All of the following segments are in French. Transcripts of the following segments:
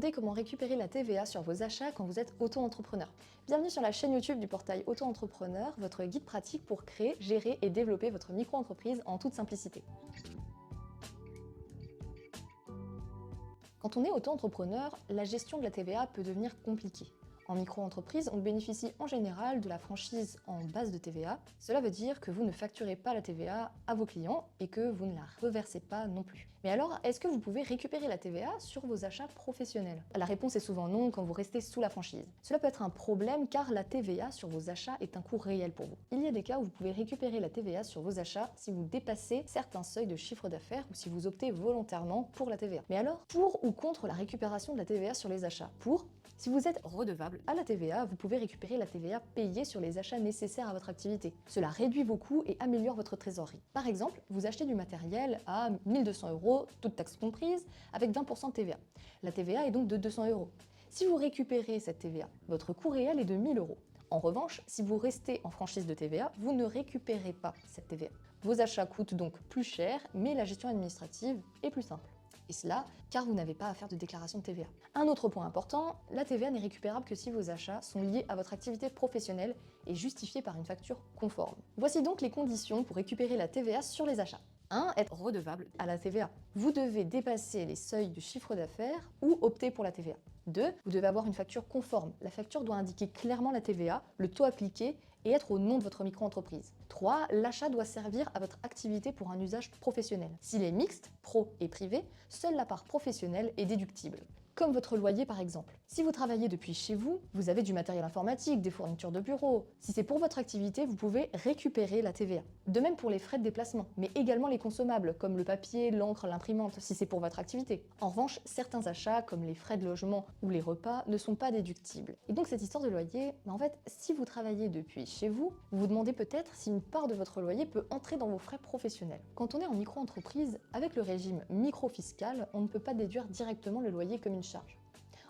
demandez comment récupérer la TVA sur vos achats quand vous êtes auto-entrepreneur. Bienvenue sur la chaîne YouTube du portail Auto-entrepreneur, votre guide pratique pour créer, gérer et développer votre micro-entreprise en toute simplicité. Quand on est auto-entrepreneur, la gestion de la TVA peut devenir compliquée. En micro-entreprise, on bénéficie en général de la franchise en base de TVA. Cela veut dire que vous ne facturez pas la TVA à vos clients et que vous ne la reversez pas non plus. Mais alors, est-ce que vous pouvez récupérer la TVA sur vos achats professionnels? La réponse est souvent non quand vous restez sous la franchise. Cela peut être un problème car la TVA sur vos achats est un coût réel pour vous. Il y a des cas où vous pouvez récupérer la TVA sur vos achats si vous dépassez certains seuils de chiffre d'affaires ou si vous optez volontairement pour la TVA. Mais alors, pour ou contre la récupération de la TVA sur les achats? Pour, si vous êtes redevable à la TVA, vous pouvez récupérer la TVA payée sur les achats nécessaires à votre activité. Cela réduit vos coûts et améliore votre trésorerie. Par exemple, vous achetez du matériel à 1 200 €, toutes taxes comprises, avec 20% de TVA. La TVA est donc de 200 €. Si vous récupérez cette TVA, votre coût réel est de 1 000 €. En revanche, si vous restez en franchise de TVA, vous ne récupérez pas cette TVA. Vos achats coûtent donc plus cher, mais la gestion administrative est plus simple. Et cela car vous n'avez pas à faire de déclaration de TVA. Un autre point important, la TVA n'est récupérable que si vos achats sont liés à votre activité professionnelle et justifiés par une facture conforme. Voici donc les conditions pour récupérer la TVA sur les achats. 1. Être redevable à la TVA. Vous devez dépasser les seuils de chiffre d'affaires ou opter pour la TVA. 2. Vous devez avoir une facture conforme. La facture doit indiquer clairement la TVA, le taux appliqué et être au nom de votre micro-entreprise. 3. L'achat doit servir à votre activité pour un usage professionnel. S'il est mixte, pro et privé, seule la part professionnelle est déductible. Comme votre loyer par exemple. Si vous travaillez depuis chez vous, vous avez du matériel informatique, des fournitures de bureau. Si c'est pour votre activité, vous pouvez récupérer la TVA. De même pour les frais de déplacement, mais également les consommables, comme le papier, l'encre, l'imprimante, si c'est pour votre activité. En revanche, certains achats, comme les frais de logement ou les repas, ne sont pas déductibles. Et donc cette histoire de loyer, en fait, si vous travaillez depuis chez vous, vous vous demandez peut-être si une part de votre loyer peut entrer dans vos frais professionnels. Quand on est en micro-entreprise, avec le régime micro-fiscal, on ne peut pas déduire directement le loyer comme une charge.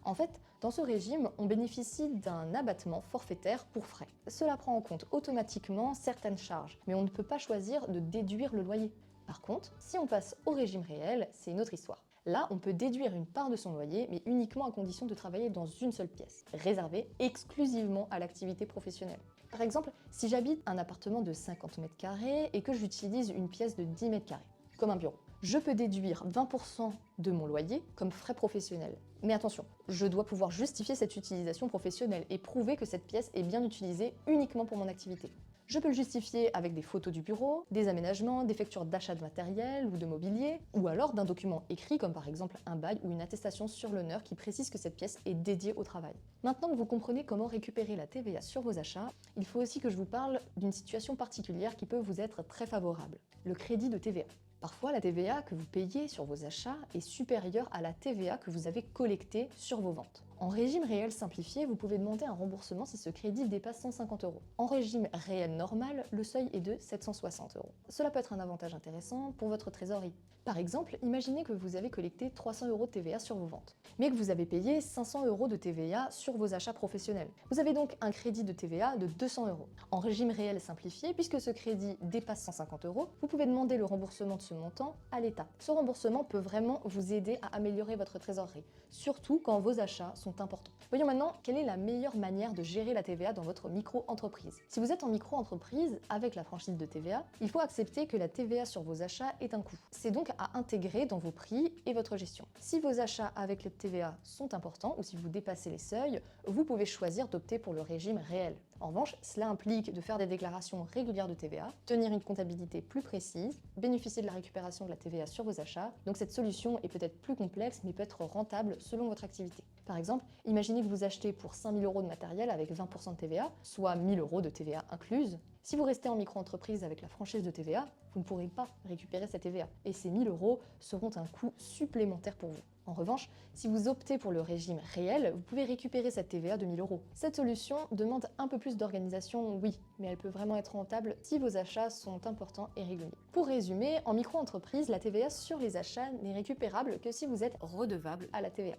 En fait, dans ce régime, on bénéficie d'un abattement forfaitaire pour frais. Cela prend en compte automatiquement certaines charges, mais on ne peut pas choisir de déduire le loyer. Par contre, si on passe au régime réel, c'est une autre histoire. Là, on peut déduire une part de son loyer, mais uniquement à condition de travailler dans une seule pièce, réservée exclusivement à l'activité professionnelle. Par exemple, si j'habite un appartement de 50 mètres carrés et que j'utilise une pièce de 10 mètres carrés, comme un bureau, je peux déduire 20% de mon loyer comme frais professionnels. Mais attention, je dois pouvoir justifier cette utilisation professionnelle et prouver que cette pièce est bien utilisée uniquement pour mon activité. Je peux le justifier avec des photos du bureau, des aménagements, des factures d'achat de matériel ou de mobilier, ou alors d'un document écrit comme par exemple un bail ou une attestation sur l'honneur qui précise que cette pièce est dédiée au travail. Maintenant que vous comprenez comment récupérer la TVA sur vos achats, il faut aussi que je vous parle d'une situation particulière qui peut vous être très favorable, le crédit de TVA. Parfois, la TVA que vous payez sur vos achats est supérieure à la TVA que vous avez collectée sur vos ventes. En régime réel simplifié, vous pouvez demander un remboursement si ce crédit dépasse 150 €. En régime réel normal, le seuil est de 760 €. Cela peut être un avantage intéressant pour votre trésorerie. Par exemple, imaginez que vous avez collecté 300 € de TVA sur vos ventes, mais que vous avez payé 500 € de TVA sur vos achats professionnels. Vous avez donc un crédit de TVA de 200 €. En régime réel simplifié, puisque ce crédit dépasse 150 €, vous pouvez demander le remboursement de ce montant à l'État. Ce remboursement peut vraiment vous aider à améliorer votre trésorerie, surtout quand vos achats sont importants. Voyons maintenant quelle est la meilleure manière de gérer la TVA dans votre micro-entreprise. Si vous êtes en micro-entreprise avec la franchise de TVA, il faut accepter que la TVA sur vos achats est un coût. C'est donc à intégrer dans vos prix et votre gestion. Si vos achats avec les TVA sont importants ou si vous dépassez les seuils, vous pouvez choisir d'opter pour le régime réel. En revanche, cela implique de faire des déclarations régulières de TVA, tenir une comptabilité plus précise, bénéficier de la récupération de la TVA sur vos achats. Donc cette solution est peut-être plus complexe mais peut être rentable selon votre activité. Par exemple, imaginez que vous achetez pour 5 000 € de matériel avec 20% de TVA, soit 1 000 € de TVA incluse. Si vous restez en micro-entreprise avec la franchise de TVA, vous ne pourrez pas récupérer cette TVA et ces 1 000 € seront un coût supplémentaire pour vous. En revanche, si vous optez pour le régime réel, vous pouvez récupérer cette TVA de 1 000 €. Cette solution demande un peu plus d'organisation, oui, mais elle peut vraiment être rentable si vos achats sont importants et réguliers. Pour résumer, en micro-entreprise, la TVA sur les achats n'est récupérable que si vous êtes redevable à la TVA.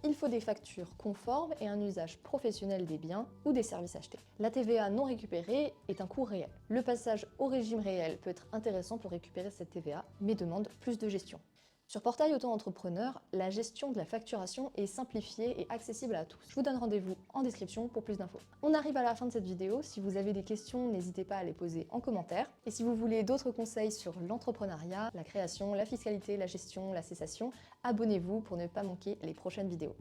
Il faut des factures conformes et un usage professionnel des biens ou des services achetés. La TVA non récupérée est un coût réel. Le passage au régime réel peut être intéressant pour récupérer cette TVA, mais demande plus de gestion. Sur Portail Auto-entrepreneur, la gestion de la facturation est simplifiée et accessible à tous. Je vous donne rendez-vous en description pour plus d'infos. On arrive à la fin de cette vidéo. Si vous avez des questions, n'hésitez pas à les poser en commentaire. Et si vous voulez d'autres conseils sur l'entrepreneuriat, la création, la fiscalité, la gestion, la cessation, abonnez-vous pour ne pas manquer les prochaines vidéos.